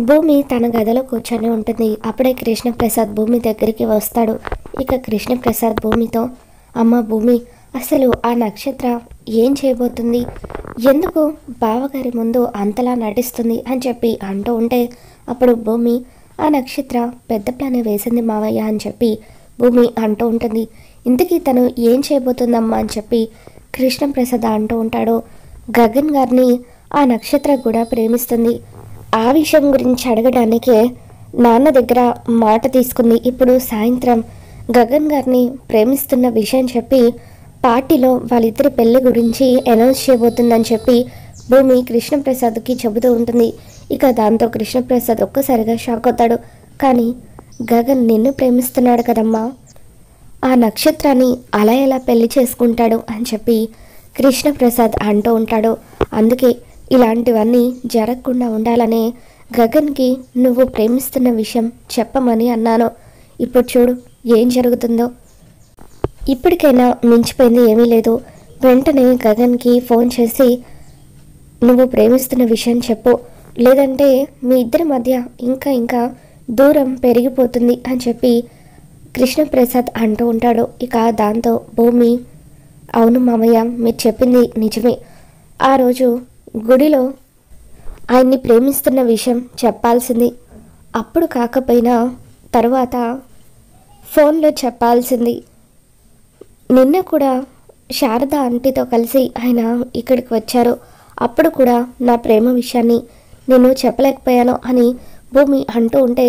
భూమి తన గదిలో కూర్చొని ఉంటుంది. అప్పుడే కృష్ణప్రసాద్ భూమి దగ్గరికి వస్తాడు. ఇక కృష్ణప్రసాద్ భూమితో, అమ్మ భూమి, అసలు ఆ నక్షత్ర ఏం చేయబోతుంది, ఎందుకు బావగారి ముందు అంతలా నటిస్తుంది అని చెప్పి అంటూ ఉంటే, అప్పుడు భూమి, ఆ నక్షత్ర పెద్ద ప్లాన్ వేసింది మావయ్య అని చెప్పి భూమి అంటూ ఉంటుంది. ఇంతకీ తను ఏం చేయబోతుందమ్మా అని చెప్పి కృష్ణప్రసాద్ అంటూ ఉంటాడు. గగన్ గారిని ఆ నక్షత్ర కూడా ప్రేమిస్తుంది. ఆ విషయం గురించి అడగడానికే నాన్న దగ్గర మాట తీసుకుంది. ఇప్పుడు సాయంత్రం గగన్ గారిని ప్రేమిస్తున్న విషయం చెప్పి పార్టీలో వాళ్ళిద్దరి పెళ్లి గురించి అనౌన్స్ చేయబోతుందని చెప్పి భూమి కృష్ణప్రసాద్కి చెబుతూ ఉంటుంది. ఇక దాంతో కృష్ణప్రసాద్ ఒక్కసారిగా షాక్ అవుతాడు. కానీ గగన్ నిన్ను ప్రేమిస్తున్నాడు కదమ్మా, ఆ నక్షత్రాన్ని అలా ఎలా పెళ్లి చేసుకుంటాడు అని చెప్పి కృష్ణప్రసాద్ అంటూ ఉంటాడు. అందుకే ఇలాంటివన్నీ జరగకుండా ఉండాలనే గగన్కి నువ్వు ప్రేమిస్తున్న విషయం చెప్పమని అన్నాను. ఇప్పుడు చూడు ఏం జరుగుతుందో. ఇప్పటికైనా మించిపోయింది ఏమీ లేదు. వెంటనే గగన్కి ఫోన్ చేసి నువ్వు ప్రేమిస్తున్న విషయం చెప్పు, లేదంటే మీ ఇద్దరి మధ్య ఇంకా దూరం పెరిగిపోతుంది అని చెప్పి కృష్ణప్రసాద్ అంటూ ఉంటాడు. ఇక దాంతో భూమి, అవును మామయ్య, మీరు చెప్పింది నిజమే. ఆ రోజు గుడిలో ఆయన్ని ప్రేమిస్తున్న విషయం చెప్పాల్సింది, అప్పుడు కాకపోయినా తర్వాత ఫోన్లో చెప్పాల్సింది. నిన్న కూడా శారద ఆంటీతో కలిసి ఆయన ఇక్కడికి వచ్చారు, అప్పుడు కూడా నా ప్రేమ విషయాన్ని నేను చెప్పలేకపోయాను అని భూమి అంటూ ఉంటే,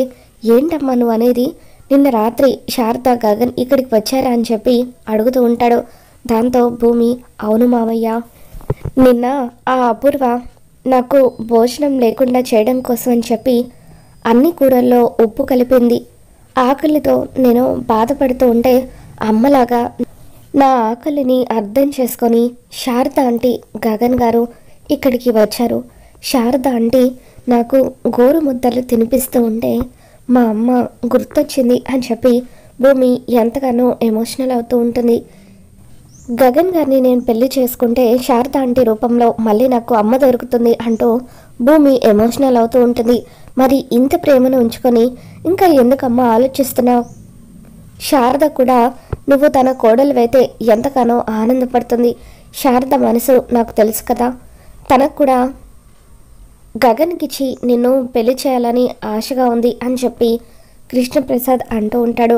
ఏంటమ్మా నువ్వు అనేది, నిన్న రాత్రి శారద గగన్ ఇక్కడికి వచ్చారా అని చెప్పి అడుగుతూ ఉంటాడు. దాంతో భూమి, అవును మావయ్య, నిన్న ఆ అపూర్వ నాకు భోజనం లేకుండా చేయడం కోసం అని చెప్పి అన్ని కూరల్లో ఉప్పు కలిపింది. ఆకలితో నేను బాధపడుతూ ఉంటే అమ్మలాగా నా ఆకలిని అర్థం చేసుకొని శారద ఆంటీ గగన్ గారు ఇక్కడికి వచ్చారు. శారద ఆంటీ నాకు గోరు ముద్దలు తినిపిస్తూ ఉంటే మా అమ్మ గుర్తొచ్చింది అని చెప్పి భూమి ఎంతగానో ఎమోషనల్ అవుతూ ఉంటుంది. గగన్ గారిని నేను పెళ్లి చేసుకుంటే శారద ఆంటీ రూపంలో మళ్ళీ నాకు అమ్మ దొరుకుతుంది అంటూ భూమి ఎమోషనల్ అవుతూ ఉంటుంది. మరి ఇంత ప్రేమను ఉంచుకొని ఇంకా ఎందుకమ్మా ఆలోచిస్తున్నావు? శారద కూడా నువ్వు తన కోడలివైతే ఎంతగానో ఆనందపడుతుంది. శారద మనసు నాకు తెలుసు కదా, తనకు కూడా గగన్కిచ్చి నిన్ను పెళ్లి చేయాలని ఆశగా ఉంది అని చెప్పి కృష్ణప్రసాద్ అంటూ ఉంటాడు.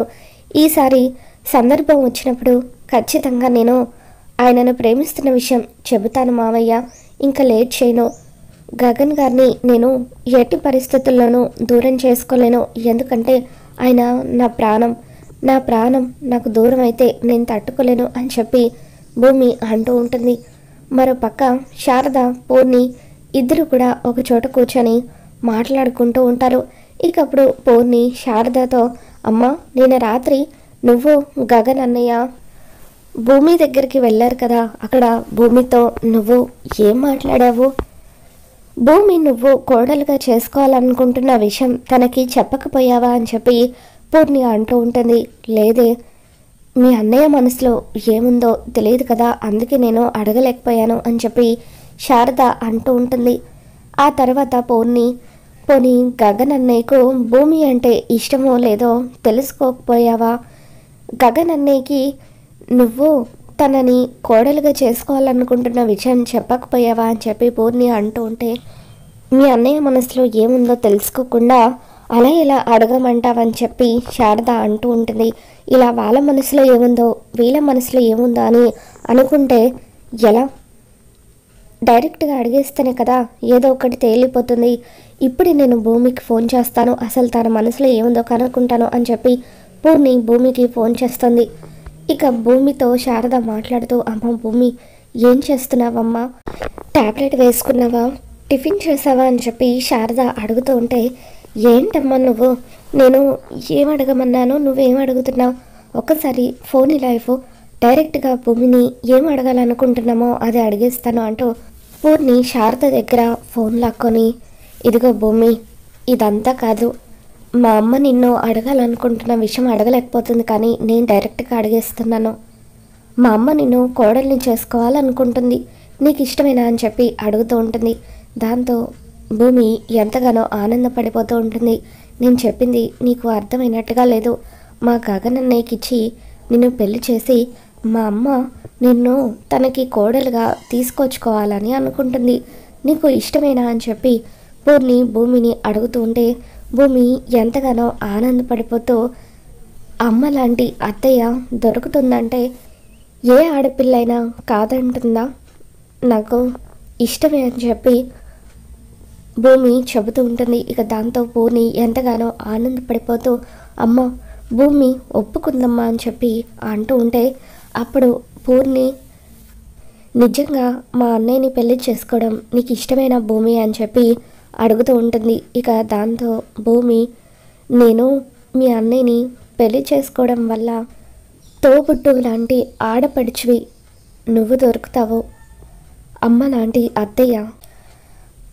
ఈసారి సందర్భం వచ్చినప్పుడు ఖచ్చితంగా నేను ఆయనను ప్రేమిస్తున్న విషయం చెబుతాను మావయ్య, ఇంకా లేట్ చేయను. గగన్ గారిని నేను ఎట్టి పరిస్థితుల్లోనూ దూరం చేసుకోలేను, ఎందుకంటే ఆయన నా ప్రాణం నాకు దూరం అయితే నేను తట్టుకోలేను అని చెప్పి భూమి అంటూ ఉంటుంది. మరోపక్క శారద పూర్ణి ఇద్దరు కూడా ఒక చోట కూర్చొని మాట్లాడుకుంటూ ఉంటారు. ఇకప్పుడు పూర్ణి శారదతో, అమ్మ నిన్న రాత్రి నువ్వు గగన్ అన్నయ్య భూమి దగ్గరికి వెళ్ళారు కదా, అక్కడ భూమితో నువ్వు ఏం మాట్లాడావు? భూమి నువ్వు కోడలుగా చేసుకోవాలనుకుంటున్న విషయం తనకి చెప్పకపోయావా అని చెప్పి పూర్ణి అంటూ ఉంటుంది. లేదే, మీ అన్నయ్య మనసులో ఏముందో తెలియదు కదా, అందుకే నేను అడగలేకపోయాను అని చెప్పి శారద అంటూ ఉంటుంది. ఆ తర్వాత పోనీ గగన్ అన్నయ్యకు భూమి అంటే ఇష్టమో లేదో తెలుసుకోకపోయావా? గగన్ అన్నయ్యకి నువ్వు తనని కోడలుగా చేసుకోవాలనుకుంటున్న విషయం చెప్పకపోయావా అని చెప్పి పూర్ణి అంటూ ఉంటే, మీ అన్నయ్య మనసులో ఏముందో తెలుసుకోకుండా అలా ఇలా అడగమంటావని చెప్పి శారద అంటూ ఉంటుంది. ఇలా వాళ్ళ మనసులో ఏముందో వీళ్ళ మనసులో ఏముందో అని అనుకుంటే ఎలా? డైరెక్ట్గా అడిగేస్తేనే కదా ఏదో ఒకటి తేలిపోతుంది. ఇప్పుడు నేను భూమికి ఫోన్ చేస్తాను, అసలు తన మనసులో ఏముందో కనుక్కుంటాను అని చెప్పి పూర్ణి భూమికి ఫోన్ చేస్తుంది. ఇక భూమితో శారద మాట్లాడుతూ, అమ్మ భూమి, ఏం చేస్తున్నావమ్మా? టాబ్లెట్ వేసుకున్నావా, టిఫిన్ చేసావా అని చెప్పి శారద అడుగుతూ ఉంటే, ఏంటమ్మా నువ్వు, నేను ఏం అడగమన్నాను, నువ్వేం అడుగుతున్నావు? ఒక్కసారి ఫోన్ ఇలా ఇవ్వు, డైరెక్ట్గా భూమిని ఏం అడగాలనుకుంటున్నామో అది అడిగేస్తాను అంటూ పూర్ణి శారద దగ్గర ఫోన్ లాక్కొని, ఇదిగో భూమి, ఇదంతా కాదు, మా అమ్మ నిన్ను అడగాలనుకుంటున్న విషయం అడగలేకపోతుంది, కానీ నేను డైరెక్ట్గా అడిగేస్తున్నాను. మా అమ్మ నిన్ను కోడల్ని చేసుకోవాలనుకుంటుంది, నీకు ఇష్టమేనా అని చెప్పి అడుగుతూ ఉంటుంది. దాంతో భూమి ఎంతగానో ఆనందపడిపోతూ ఉంటుంది. నేను చెప్పింది నీకు అర్థమైనట్టుగా లేదు. మా గగన్ అన్నయ్యకిచ్చి నిన్ను పెళ్లి చేసి మా అమ్మ నిన్ను తనకి కోడలుగా తీసుకొచ్చుకోవాలని అనుకుంటుంది. నీకు ఇష్టమేనా అని చెప్పి పూర్ణి భూమిని అడుగుతూ ఉంటే భూమి ఎంతగానో ఆనందపడిపోతూ అమ్మ లాంటి అత్తయ్య దొరుకుతుందంటే ఏ ఆడపిల్లైనా కాదంటుందా, నాకు ఇష్టమే అని చెప్పి భూమి చెబుతూ ఉంటుంది. ఇక దాంతో పూర్ణి ఎంతగానో ఆనందపడిపోతూ అమ్మ భూమి ఒప్పుకుందమ్మా అని చెప్పి అంటూ ఉంటే అప్పుడు పూర్ణి నిజంగా మా అన్నయ్యని పెళ్లి చేసుకోవడం నీకు ఇష్టమైన భూమి అని చెప్పి అడుగుతూ ఉంటుంది. ఇక దాంతో భూమి నేను మీ అన్నయ్యని పెళ్లి చేసుకోవడం వల్ల తోబుట్టు లాంటి ఆడపడిచివి నువ్వు దొరుకుతావు, అమ్మ లాంటి అత్తయ్య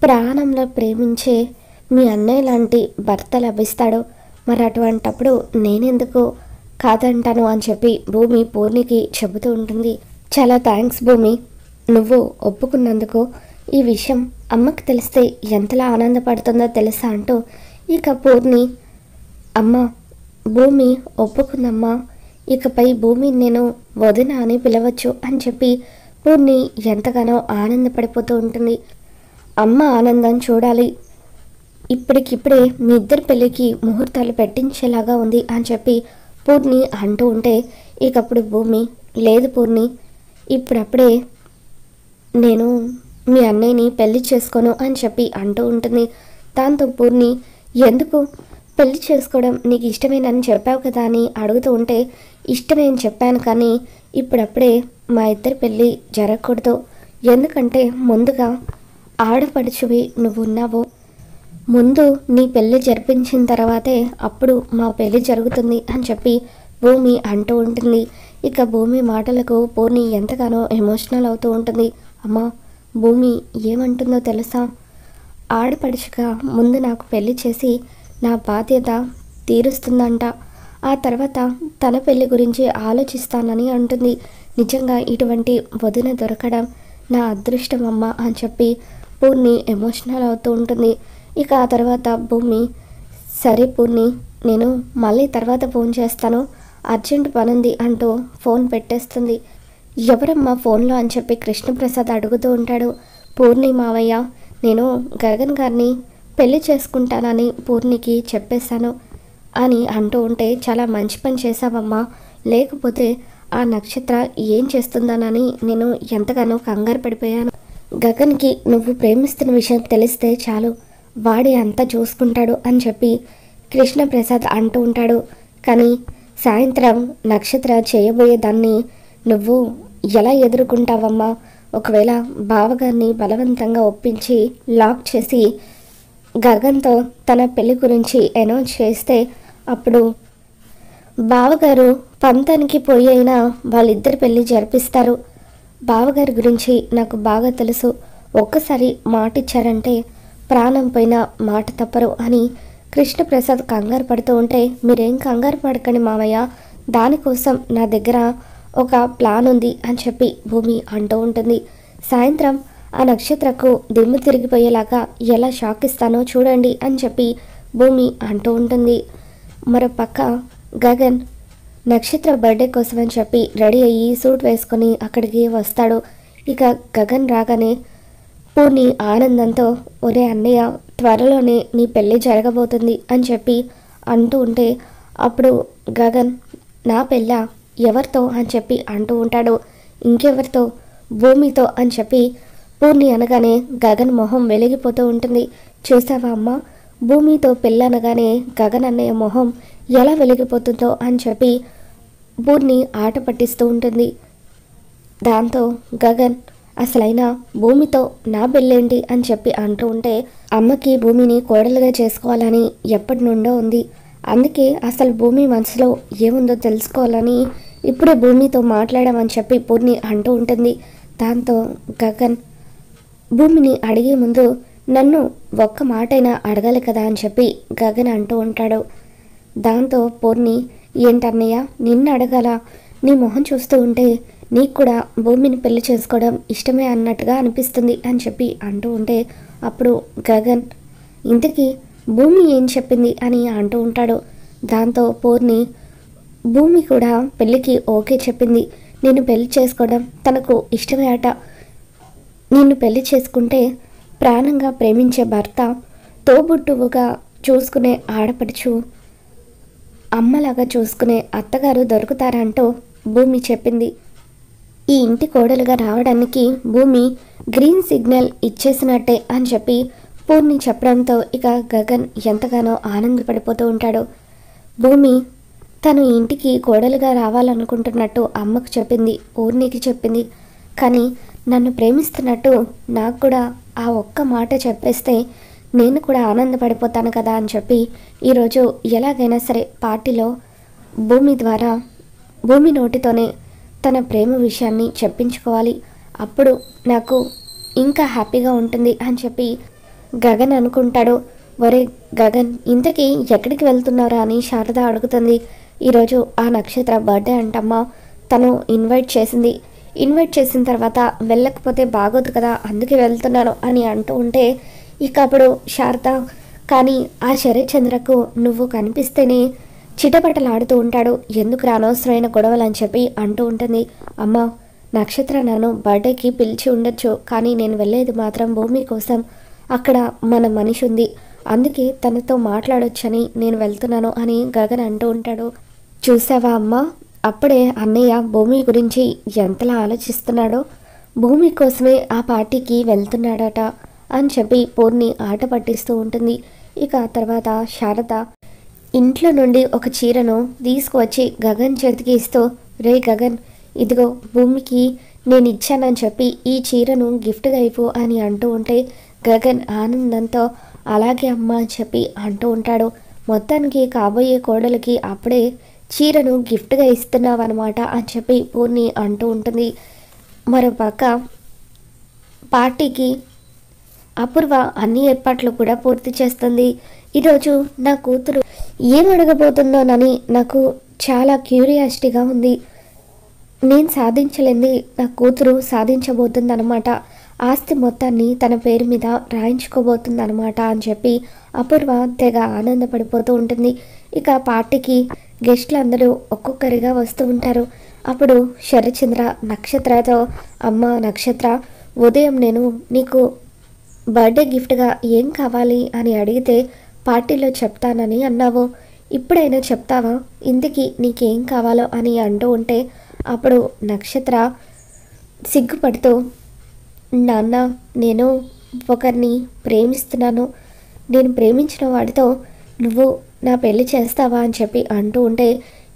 ప్రాణంలో ప్రేమించే మీ అన్నయ్య లాంటి భర్త లభిస్తాడు, మరి అటువంటప్పుడు నేనెందుకు కాదంటాను అని చెప్పి భూమి పూర్ణికి చెబుతూ ఉంటుంది. చాలా థ్యాంక్స్ భూమి, నువ్వు ఒప్పుకున్నందుకు. ఈ విషయం అమ్మకి తెలిస్తే ఎంతలా ఆనందపడుతుందో తెలుసా అంటూ ఇక పూర్ణి అమ్మ భూమి ఒప్పుకుందమ్మా, ఇకపై భూమి నేను వదిన అని పిలవచ్చు అని చెప్పి పూర్ణి ఎంతగానో ఆనందపడిపోతూ ఉంటుంది. అమ్మ ఆనందం చూడాలి, ఇప్పటికిప్పుడే మీ ఇద్దరి పెళ్ళికి ముహూర్తాలు పెట్టించేలాగా ఉంది అని చెప్పి పూర్ణి అంటూ ఉంటే ఇకప్పుడు భూమి లేదు పూర్ణి, ఇప్పుడప్పుడే నేను మీ అన్నయ్యని పెళ్లి చేసుకోను అని చెప్పి అంటూ ఉంటుంది. దాంతో పూర్ణి ఎందుకు పెళ్లి చేసుకోవడం నీకు ఇష్టమేనని చెప్పావు కదా అని అడుగుతూ ఉంటే ఇష్టమే అని చెప్పాను, కానీ ఇప్పుడప్పుడే మా ఇద్దరి పెళ్ళి జరగకూడదు, ఎందుకంటే ముందుగా ఆడపడుచువి నువ్వు ఉన్నావు, ముందు నీ పెళ్ళి జరిపించిన తర్వాతే అప్పుడు మా పెళ్ళి జరుగుతుంది అని చెప్పి భూమి అంటూ ఉంటుంది. ఇక భూమి మాటలకు పూర్ణి ఎంతగానో ఎమోషనల్ అవుతూ ఉంటుంది. అమ్మా భూమి ఏమంటుందో తెలుసా, ఆడపడుచుగా ముందు నాకు పెళ్లి చేసి నా బాధ్యత తీరుస్తుందంట, ఆ తర్వాత తన పెళ్లి గురించి ఆలోచిస్తానని అంటుంది. నిజంగా ఇటువంటి వదిన దొరకడం నా అదృష్టం అమ్మ అని చెప్పి పూర్ణి ఎమోషనల్ అవుతూ ఉంటుంది. ఇక ఆ తర్వాత భూమి సరే పూర్ణి నేను మళ్ళీ తర్వాత ఫోన్ చేస్తాను, అర్జెంట్ పనుంది అంటూ ఫోన్ పెట్టేస్తుంది. ఎవరమ్మా ఫోన్లో అని చెప్పి కృష్ణప్రసాద్ అడుగుతూ ఉంటాడు. పూర్ణి మావయ్య, నేను గగన్ గారిని పెళ్లి చేసుకుంటానని పూర్ణికి చెప్పేశాను అని అంటూ ఉంటే చాలా మంచి పని చేశావమ్మా, లేకపోతే ఆ నక్షత్ర ఏం చేస్తుందనని నేను ఎంతగానో కంగారు పడిపోయాను. గగన్కి నువ్వు ప్రేమిస్తున్న విషయం తెలిస్తే చాలు, వాడే అంతా చూసుకుంటాడు అని చెప్పి కృష్ణప్రసాద్ అంటూ ఉంటాడు. కానీ సాయంత్రం నక్షత్ర చేయబోయేదాన్ని నువ్వు ఎలా ఎదుర్కొంటావమ్మా, ఒకవేళ బావగారిని బలవంతంగా ఒప్పించి లాక్ చేసి గగన్తో తన పెళ్లి గురించి అనౌన్స్ చేస్తే అప్పుడు బావగారు పంతానికి పోయి అయినా వాళ్ళిద్దరి పెళ్లి జరిపిస్తారు. బావగారి గురించి నాకు బాగా తెలుసు, ఒక్కసారి మాట ఇచ్చారంటే ప్రాణం పైన మాట తప్పరు అని కృష్ణప్రసాద్ కంగారు పడుతూ ఉంటే మీరేం కంగారు పడకండి మావయ్య, దానికోసం నా దగ్గర ఒక ప్లాన్ ఉంది అని చెప్పి భూమి అంటూ ఉంటుంది. సాయంత్రం ఆ నక్షత్రకు దిమ్ము తిరిగిపోయేలాగా ఎలా షాక్ ఇస్తానో చూడండి అని చెప్పి భూమి అంటూ ఉంటుంది. మరో పక్క గగన్ నక్షత్ర బర్త్డే కోసం అని చెప్పి రెడీ అయ్యి సూట్ వేసుకొని అక్కడికి వస్తాడు. ఇక గగన్ రాగానే పూర్ణి ఆనందంతో ఒరే అన్నయ్య త్వరలోనే నీ పెళ్ళి జరగబోతుంది అని చెప్పి అంటూ ఉంటే అప్పుడు గగన్ నా పెళ్ళ ఎవరితో అని చెప్పి అంటూ ఉంటాడు. ఇంకెవరితో, భూమితో అని చెప్పి పూర్ణి అనగానే గగన్ మొహం వెలిగిపోతూ ఉంటుంది. చూసావా అమ్మ, భూమితో పెళ్ళనగానే గగన్ అన్నయ్య మొహం ఎలా వెలిగిపోతుందో అని చెప్పి పూర్ణి ఆట పట్టిస్తూ ఉంటుంది. దాంతో గగన్ అసలైన భూమితో నా పెళ్ళేంటి అని చెప్పి అంటూ ఉంటే అమ్మకి భూమిని కోడలుగా చేసుకోవాలని ఎప్పటి నుండో ఉంది, అందుకే అసలు భూమి మనసులో ఏముందో తెలుసుకోవాలని ఇప్పుడే భూమితో మాట్లాడమని చెప్పి పూర్ణి అంటూ ఉంటుంది. దాంతో గగన్ భూమిని అడిగే ముందు నన్ను ఒక్క మాటైనా అడగాలి కదా అని చెప్పి గగన్ అంటూ ఉంటాడు. దాంతో పూర్ణి ఏంటన్నయ్య నిన్ను అడగాల, నీ మొహం చూస్తూ ఉంటే నీకు కూడా భూమిని పెళ్లి చేసుకోవడం ఇష్టమే అన్నట్టుగా అనిపిస్తుంది అని చెప్పి అంటూ ఉంటే అప్పుడు గగన్ ఇంతకీ భూమి ఏం చెప్పింది అని అంటూ ఉంటాడు. దాంతో పూర్ణి భూమి కూడా పెళ్ళికి ఓకే చెప్పింది. నేను పెళ్లి చేసుకోవడం తనకు ఇష్టమే అట. నిన్ను పెళ్లి చేసుకుంటే ప్రాణంగా ప్రేమించే భర్త, తోబుట్టువుగా చూసుకునే ఆడపడుచు, అమ్మలాగా చూసుకునే అత్తగారు దొరుకుతారంటూ భూమి చెప్పింది. ఈ ఇంటి కోడలుగా రావడానికి భూమి గ్రీన్ సిగ్నల్ ఇచ్చేసినట్టే అని చెప్పి పూర్ణి చెప్పడంతో ఇక గగన్ ఎంతగానో ఆనందపడిపోతూ ఉంటాడు. భూమి తను ఇంటికి కోడలుగా రావాలనుకుంటున్నట్టు అమ్మకు చెప్పింది, పూర్ణికి చెప్పింది. కానీ నన్ను ప్రేమిస్తున్నట్టు నాకు కూడా ఆ ఒక్క మాట చెప్పేస్తే నేను కూడా ఆనందపడిపోతాను కదా అని చెప్పి ఈరోజు ఎలాగైనా సరే పార్టీలో భూమి నోటితోనే తన ప్రేమ విషయాన్ని చెప్పించుకోవాలి. అప్పుడు నాకు ఇంకా హ్యాపీగా ఉంటుంది అని చెప్పి గగన్ అనుకుంటాడు. ఒరే గగన్, ఇంతకీ ఎక్కడికి వెళ్తున్నారా అని శారద అడుగుతుంది. ఈరోజు ఆ నక్షత్ర బర్త్డే అంటమ్మా, తను ఇన్వైట్ చేసిన తర్వాత వెళ్ళకపోతే బాగోదు కదా, అందుకే వెళ్తున్నాను అని అంటూ ఉంటే ఇక అప్పుడు శారద కానీ ఆ శరత్చంద్రకు నువ్వు కనిపిస్తేనే చిటపటలాడుతూ ఉంటాడు, ఎందుకు అనవసరమైన గొడవలు అని చెప్పి అంటూ ఉంటుంది. అమ్మ, నక్షత్ర నన్ను బర్త్డేకి పిలిచి ఉండొచ్చు, కానీ నేను వెళ్ళేది మాత్రం భూమి కోసం. అక్కడ మన మనిషి ఉంది, అందుకే తనతో మాట్లాడొచ్చని నేను వెళ్తున్నాను అని గగన్ అంటూ ఉంటాడు. చూసావా అమ్మ, అప్పుడే అన్నయ్య భూమి గురించి ఎంతలా ఆలోచిస్తున్నాడో, భూమి కోసమే ఆ పార్టీకి వెళ్తున్నాడట అని చెప్పి పూర్ణి ఆట పట్టిస్తూ ఉంటుంది. ఇక తర్వాత శారద ఇంట్లో నుండి ఒక చీరను తీసుకువచ్చి గగన్ చేతికి ఇస్తూ, రే గగన్, ఇదిగో భూమికి నేను ఇచ్చానని చెప్పి ఈ చీరను గిఫ్ట్గా ఇవ్వు అని అంటూ ఉంటే గగన్ ఆనందంతో అలాగే అమ్మ అని చెప్పి అంటూ ఉంటాడు. మొత్తానికి కాబోయే కోడలికి అప్పుడే చీరను గిఫ్ట్గా ఇస్తున్నావు అనమాట అని చెప్పి పూర్ణి అంటూ ఉంటుంది. మరోపక్క పార్టీకి అపూర్వ అన్ని ఏర్పాట్లు కూడా పూర్తి చేస్తుంది. ఈరోజు నా కూతురు ఏం అడగబోతుందోనని నాకు చాలా క్యూరియాసిటీగా ఉంది. నేను సాధించలేంది నా కూతురు సాధించబోతుందన్నమాట. ఆస్తి మొత్తాన్ని తన పేరు మీద రాయించుకోబోతుందన్నమాట అని చెప్పి అపూర్వ తెగ ఆనందపడిపోతూ ఉంటుంది. ఇక పార్టీకి గెస్టులు అందరూ ఒక్కొక్కరిగా వస్తూ ఉంటారు. అప్పుడు శరత్చంద్ర నక్షత్రతో, అమ్మ నక్షత్ర, ఉదయం నేను నీకు బర్త్డే గిఫ్ట్గా ఏం కావాలి అని అడిగితే పార్టీలో చెప్తానని అన్నావు, ఇప్పుడైనా చెప్తావా, ఇంటికి నీకేం కావాలో అని అంటూ ఉంటే అప్పుడు నక్షత్ర సిగ్గుపడుతూ, నాన్న, నేను ఒకరిని ప్రేమిస్తున్నాను, నేను ప్రేమించిన వాడితో నువ్వు నా పెళ్లి చేస్తావా అని చెప్పి అంటూ ఉంటే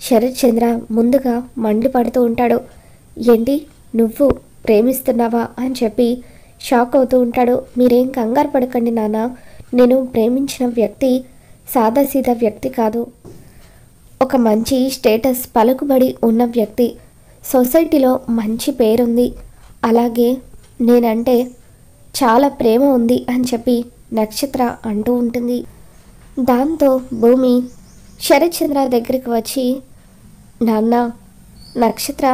శరత్చంద్ర ముందుగా మండిపడుతూ ఉంటాడు. ఏంటి, నువ్వు ప్రేమిస్తున్నావా అని చెప్పి షాక్ అవుతూ ఉంటాడు. మీరేం కంగారు పడకండి నాన్న, నేను ప్రేమించిన వ్యక్తి సాదాసీదా వ్యక్తి కాదు, ఒక మంచి స్టేటస్ పలుకుబడి ఉన్న వ్యక్తి, సొసైటీలో మంచి పేరుంది, అలాగే నేనంటే చాలా ప్రేమ ఉంది అని చెప్పి నక్షత్ర అంటూ ఉంటుంది. దాంతో భూమి శరత్చంద్ర దగ్గరికి వచ్చి, నాన్న, నక్షత్ర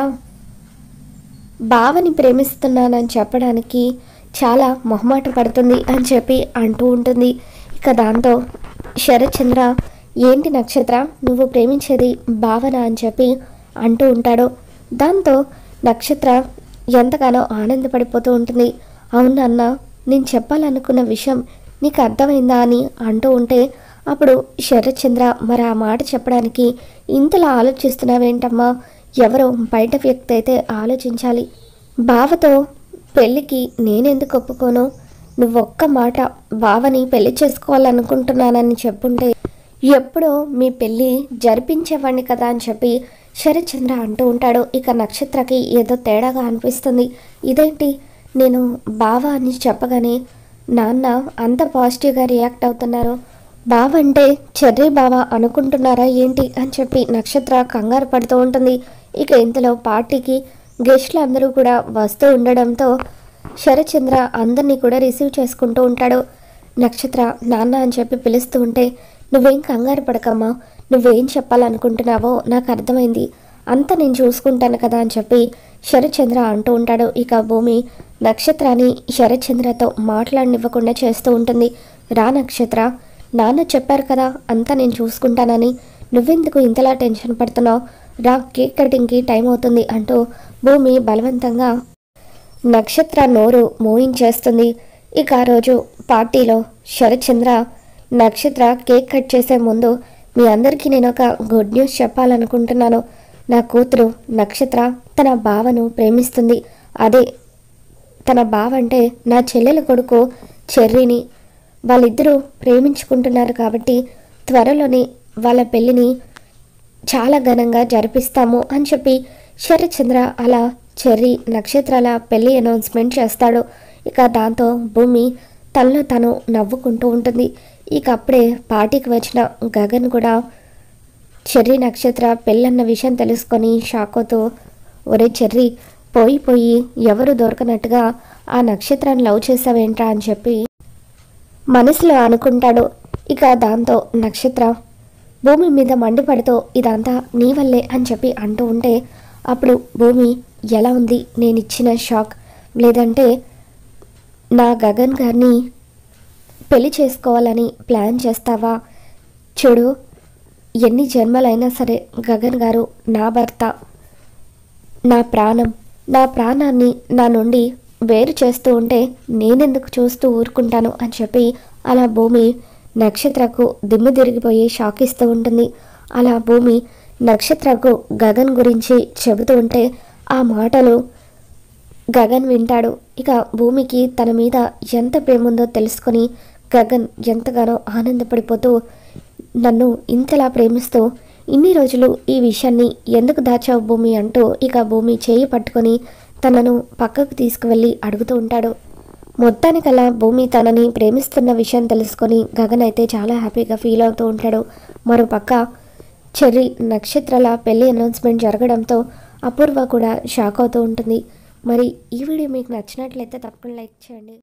బావని ప్రేమిస్తున్నానని చెప్పడానికి చాలా మొహమాట పడుతుంది అని చెప్పి అంటూ ఉంటుంది. ఇక దాంతో శరత్చంద్ర, ఏంటి నక్షత్ర, నువ్వు ప్రేమించేది భావన అని చెప్పి అంటూ ఉంటాడు. దాంతో నక్షత్ర ఎంతగానో ఆనందపడిపోతూ ఉంటుంది. అవును అన్న, నేను చెప్పాలనుకున్న విషయం నీకు అర్థమైందా అని అంటూ ఉంటే అప్పుడు శరత్చంద్ర, మరి ఆ మాట చెప్పడానికి ఇంతలా ఆలోచిస్తున్నావేంటమ్మా, ఎవరో బయట వ్యక్తి అయితే ఆలోచించాలి, బావతో పెళ్ళికి నేనెందుకు ఒప్పుకోను, నువ్వొక్క మాట బావని పెళ్లి చేసుకోవాలనుకుంటున్నానని చెప్పుంటే ఎప్పుడో మీ పెళ్ళి జరిపించేవాడిని కదా అని చెప్పి శరత్చంద్ర అంటూ ఉంటాడు. ఇక నక్షత్రకి ఏదో తేడాగా అనిపిస్తుంది. ఇదేంటి, నేను బావ అని చెప్పగానే నాన్న అంత పాజిటివ్గా రియాక్ట్ అవుతున్నారు, బావ అంటే చెర్రీ బావ అనుకుంటున్నారా ఏంటి అని చెప్పి నక్షత్ర కంగారు పడుతూ ఉంటుంది. ఇక ఇంతలో పార్టీకి గెస్టులు అందరూ కూడా వస్తూ ఉండడంతో శరత్చంద్ర అందరినీ కూడా రిసీవ్ చేసుకుంటూ ఉంటాడు. నక్షత్ర నాన్న అని చెప్పి పిలుస్తూ ఉంటే, నువ్వేం కంగారు పడకమ్మా, నువ్వేం చెప్పాలనుకుంటున్నావో నాకు అర్థమైంది, అంతా నేను చూసుకుంటాను కదా అని చెప్పి శరత్చంద్ర అంటూ ఉంటాడు. ఇక భూమి నక్షత్రాన్ని శరత్చంద్రతో మాట్లాడనివ్వకుండా చేస్తూ ఉంటుంది. రా నక్షత్ర, నాన్న చెప్పారు కదా అంతా నేను చూసుకుంటానని, నువ్వెందుకు ఇంతలా టెన్షన్ పడుతున్నావు? రా, కేక్ కటింగ్కి టైం అవుతుంది అంటూ భూమి బలవంతంగా నక్షత్ర నోరు మోయించేస్తుంది. ఇక ఆ రోజు పార్టీలో శరత్చంద్ర నక్షత్ర కేక్ కట్ చేసే ముందు, మీ అందరికీ నేను ఒక గుడ్ న్యూస్ చెప్పాలనుకుంటున్నాను. నా కూతురు నక్షత్ర తన బావను ప్రేమిస్తుంది. అదే తన బావ అంటే నా చెల్లెల కొడుకు చెర్రీని. వాళ్ళిద్దరూ ప్రేమించుకుంటున్నారు కాబట్టి త్వరలోనే వాళ్ళ పెళ్ళిని చాలా ఘనంగా జరిపిస్తాము అని చెప్పి శరత్చంద్ర అలా చెర్రీ నక్షత్రాల పెళ్ళి అనౌన్స్మెంట్ చేస్తాడు. ఇక దాంతో భూమి తనలో తను నవ్వుకుంటూ ఉంటుంది. ఇక అప్పుడే పార్టీకి వచ్చిన గగన్ కూడా చెర్రీ నక్షత్ర పెళ్ళన్న విషయం తెలుసుకొని షాక్ అవుతూ, ఒరే చెర్రీ, పోయి ఎవరు దొరకనట్టుగా ఆ నక్షత్రాన్ని లవ్ చేసావేంట్రా అని చెప్పి మనసులో అనుకుంటాడు. ఇక దాంతో నక్షత్ర భూమి మీద మండిపడుతూ ఇదంతా నీ వల్లే అని చెప్పి అంటూ ఉంటే, అప్పుడు భూమి ఎలా ఉంది నేను ఇచ్చిన షాక్? లేదంటే నా గగన్ గారిని పెళ్లి చేసుకోవాలని ప్లాన్ చేస్తావా? చూడు, ఎన్ని జన్మలైనా సరే గగన్ గారు నా భర్త, నా ప్రాణం. నా ప్రాణాన్ని నా నుండి వేరు చేస్తూ ఉంటే నేనెందుకు చూస్తూ ఊరుకుంటాను అని చెప్పి అలా భూమి నక్షత్రకు దిమ్ము తిరిగిపోయి షాక్ ఇస్తూ ఉంటుంది. అలా భూమి నక్షత్రకు గగన్ గురించి చెబుతూ ఉంటే ఆ మాటలు గగన్ వింటాడు. ఇక భూమికి తన మీద ఎంత ప్రేమ ఉందో తెలుసుకొని గగన్ ఎంతగానో ఆనందపడిపోతూ, నన్ను ఇంతలా ప్రేమిస్తూ ఇన్ని రోజులు ఈ విషయాన్ని ఎందుకు దాచావు భూమి అంటూ ఇక భూమి చేయి పట్టుకొని తనను పక్కకు తీసుకువెళ్ళి అడుగుతూ ఉంటాడు. మొత్తానికల్లా భూమి తనని ప్రేమిస్తున్న విషయం తెలుసుకొని గగన్ అయితే చాలా హ్యాపీగా ఫీల్ అవుతూ ఉంటాడు. మరోపక్క చెర్రీ నక్షత్రాల పెళ్లి అనౌన్స్మెంట్ జరగడంతో అపూర్వ కూడా షాక్ అవుతూ ఉంటుంది. మరి ఈ వీడియో మీకు నచ్చినట్లయితే తప్పకుండా లైక్ చేయండి.